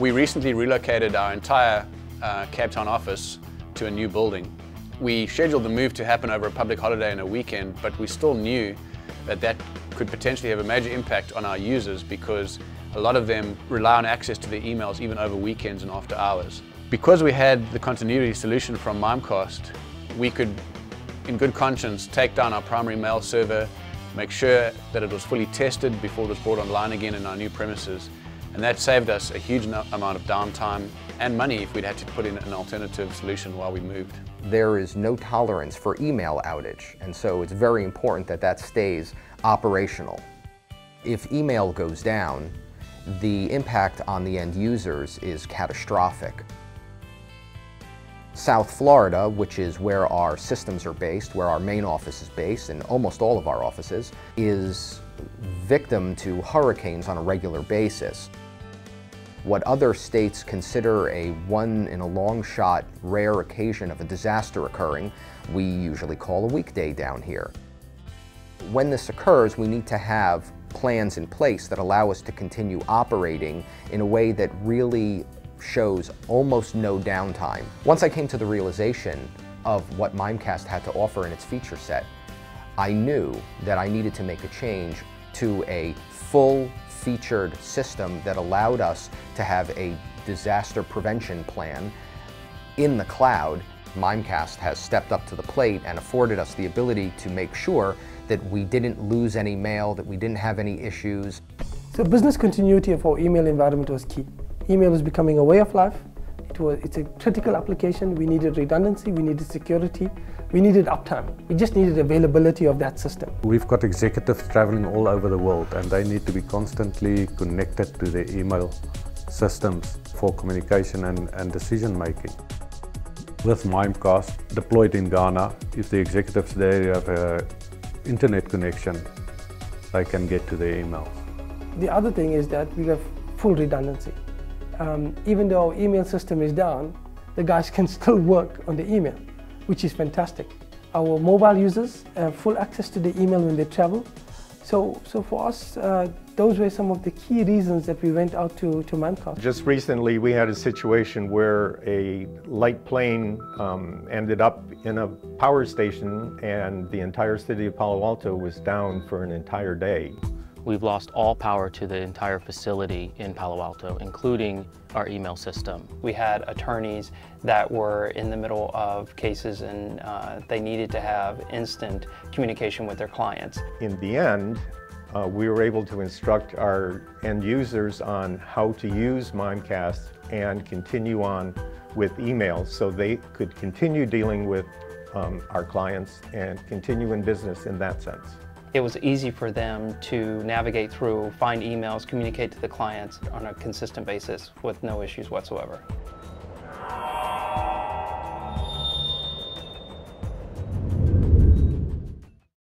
We recently relocated our entire Cape Town office to a new building. We scheduled the move to happen over a public holiday and a weekend, but we still knew that that could potentially have a major impact on our users because a lot of them rely on access to their emails even over weekends and after hours. Because we had the continuity solution from Mimecast, we could, in good conscience, take down our primary mail server, make sure that it was fully tested before it was brought online again in our new premises. And that saved us a huge amount of downtime and money if we'd had to put in an alternative solution while we moved. There is no tolerance for email outage, and so it's very important that that stays operational. If email goes down, the impact on the end users is catastrophic. South Florida, which is where our systems are based, where our main office is based, and almost all of our offices, is victim to hurricanes on a regular basis. What other states consider a one-in-a-long-shot rare occasion of a disaster occurring, we usually call a weekday down here. When this occurs, we need to have plans in place that allow us to continue operating in a way that really shows almost no downtime. Once I came to the realization of what Mimecast had to offer in its feature set, I knew that I needed to make a change to a full-featured system that allowed us to have a disaster prevention plan in the cloud. Mimecast has stepped up to the plate and afforded us the ability to make sure that we didn't lose any mail, that we didn't have any issues. So business continuity of our email environment was key. Email is becoming a way of life. It's a critical application. We needed redundancy, we needed security, we needed uptime. We just needed availability of that system. We've got executives traveling all over the world and they need to be constantly connected to their email systems for communication and decision making. With Mimecast deployed in Ghana, if the executives there have an internet connection, they can get to their emails. The other thing is that we have full redundancy. Even though our email system is down, the guys can still work on the email, which is fantastic. Our mobile users have full access to the email when they travel. So for us, those were some of the key reasons that we went out to Mimecast. Just recently we had a situation where a light plane ended up in a power station and the entire city of Palo Alto was down for an entire day. We've lost all power to the entire facility in Palo Alto, including our email system. We had attorneys that were in the middle of cases and they needed to have instant communication with their clients. In the end, we were able to instruct our end users on how to use Mimecast and continue on with emails so they could continue dealing with our clients and continue in business in that sense. It was easy for them to navigate through, find emails, communicate to the clients on a consistent basis with no issues whatsoever.